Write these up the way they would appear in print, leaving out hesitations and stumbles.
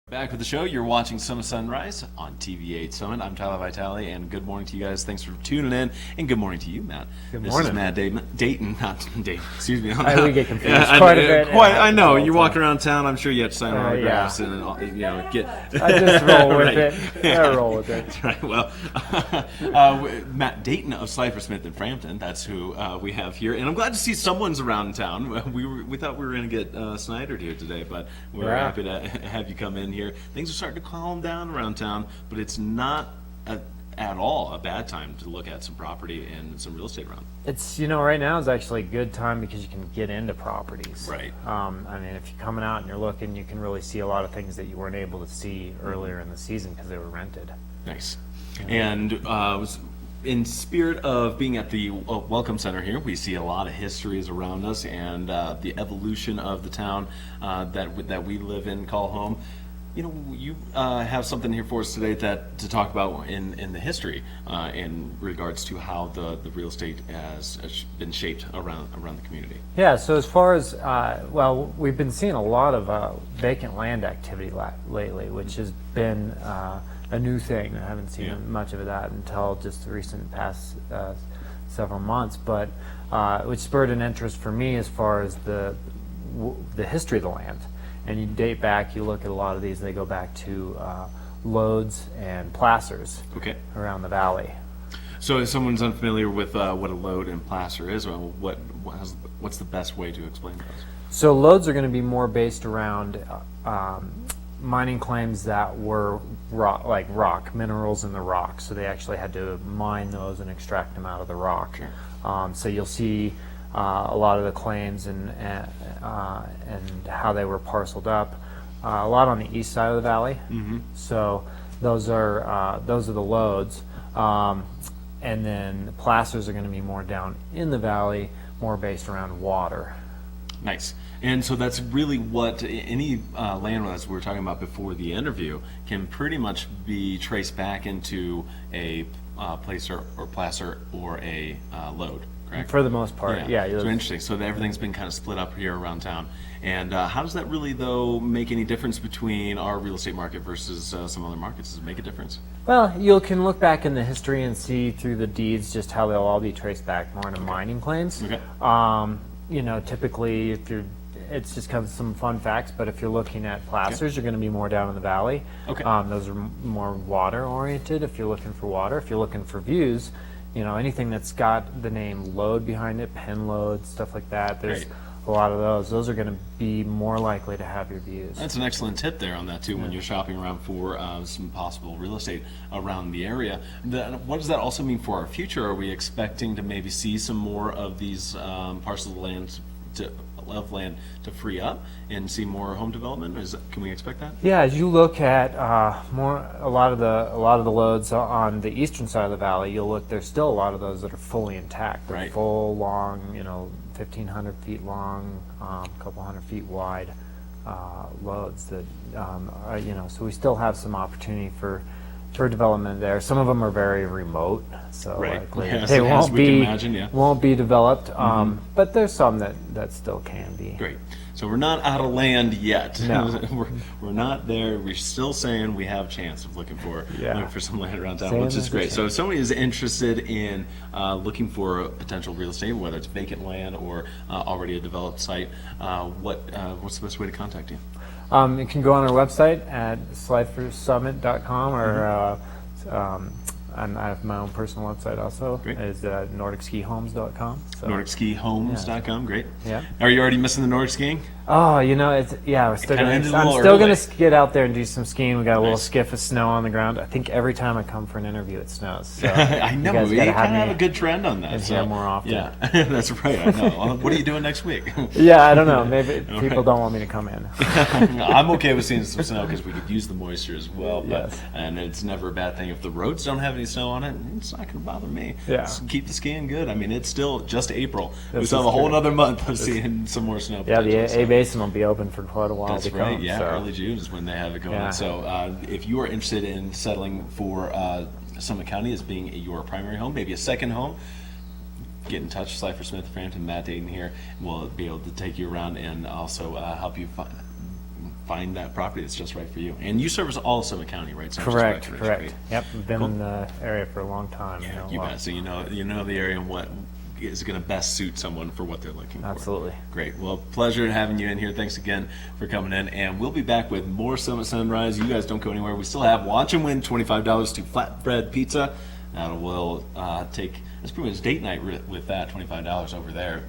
Back with the show. You're watching Summit Sunrise on TV8 Summit. I'm Tyler Vitale, and good morning to you guys. Thanks for tuning in, and good morning to you, Matt. Good This morning. is Matt Dayton, not Dayton. Excuse me. We get confused quite a bit. I know. You walk around town. I'm sure you have to sign autographs yeah. and get. I just roll with Right. it. I roll with it. That's right. Well, Matt Dayton of Slifer, Smith and Frampton. That's who we have here, and I'm glad to see someone's around town. We thought we were going to get Snyder here today, but we're happy to have you come in here. Things are starting to calm down around town, but it's not at all a bad time to look at some property and some real estate around. It's, right now is actually a good time because you can get into properties. Right. I mean, if you're coming out and you're looking, you can really see a lot of things that you weren't able to see earlier in the season because they were rented. Nice. And in spirit of being at the Welcome Center here, we see a lot of histories around us and the evolution of the town that we live in, call home. You have something here for us today to talk about in the history in regards to how the real estate has been shaped around the community. Yeah, so as far as, we've been seeing a lot of vacant land activity lately, which has been a new thing. I haven't seen much of that until just the recent past several months, but which spurred an interest for me as far as the history of the land. And you date back, you look at a lot of these, they go back to lodes and placers around the valley. So if someone's unfamiliar with what a lode and placer is, well, what's the best way to explain those? So lodes are going to be more based around mining claims that were rock, minerals in the rock. So they actually had to mine those and extract them out of the rock. Sure. So you'll see a lot of the claims and how they were parceled up. A lot on the east side of the valley. Mm-hmm. So those are the lodes, and then the placers are going to be more down in the valley, more based around water. Nice. And so that's really what any land, as we were talking about before the interview, can pretty much be traced back into a placer or placer or a lode. Correct? For the most part, yeah. So interesting. So everything's been kind of split up here around town. And how does that really, though, make any difference between our real estate market versus some other markets? Does it make a difference? Well, you can look back in the history and see through the deeds just how they'll all be traced back more into mining claims. Okay. Typically, it's just kind of some fun facts, but if you're looking at placers, you're going to be more down in the valley. Okay. Those are more water oriented if you're looking for water. If you're looking for views, anything that's got the name lode behind it, pen load, stuff like that, there's a lot of those. Those are going to be more likely to have your views. That's an excellent tip there on that too, when you're shopping around for some possible real estate around the area. What does that also mean for our future? Are we expecting to maybe see some more of these parcels of land to free up and see more home development? Can we expect that? Yeah, as you look at a lot of the lodes on the eastern side of the valley, you'll look. There's still a lot of those that are fully intact. They're full, long, 1,500 feet long, a couple hundred feet wide lodes that So we still have some opportunity for development there. Some of them are very remote, so they won't be developed. But there's some that still can be. Great. So we're not out of land yet. No. we're not there. We're still saying we have a chance of looking for some land around town, which is great. So if somebody is interested in looking for a potential real estate, whether it's vacant land or already a developed site, what's the best way to contact you? You can go on our website at slifersummit.com or I have my own personal website also. Great. Is NordicSkiHomes.com. So. NordicSkiHomes.com, great. Yeah. Are you already missing the Nordic skiing? Oh, I'm still going to get out there and do some skiing. We got a little skiff of snow on the ground. I think every time I come for an interview, it snows. So I know. We kind of have a good trend on that. So more often. Yeah, that's right. I know. What are you doing next week? Yeah, I don't know. Maybe people don't want me to come in. I'm okay with seeing some snow because we could use the moisture as well. And it's never a bad thing. If the roads don't have any snow on it, it's not going to bother me. Yeah. Just keep the skiing good. I mean, it's still just April. We still have a whole other month of seeing some more snow. Yeah, the A Basin will be open for quite a while. That's right. Yeah, early June is when they have it going. Yeah. So if you are interested in settling for Summit County as being your primary home, maybe a second home, get in touch. Slifer, Smith, Frampton, Matt Dayton here. We'll be able to take you around and also help you find that property that's just right for you. And you service all of Summit County, right? So Correct, Great. correct. Yep, been Cool. in the area for a long time. Yeah, know, you bet. So you know the area and what is going to best suit someone for what they're looking for. Absolutely. Great. Well, pleasure having you in here. Thanks again for coming in. And we'll be back with more Summit Sunrise. You guys don't go anywhere. We still have Watch and Win, $25 to Flatbread Pizza. That will that's pretty much date night with that, $25 over there.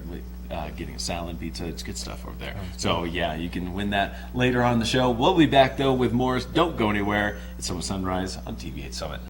Getting a salad, pizza, it's good stuff over there. So yeah, you can win that later on in the show. We'll be back though with more. Don't go anywhere. It's Summit Sunrise on TV8 Summit.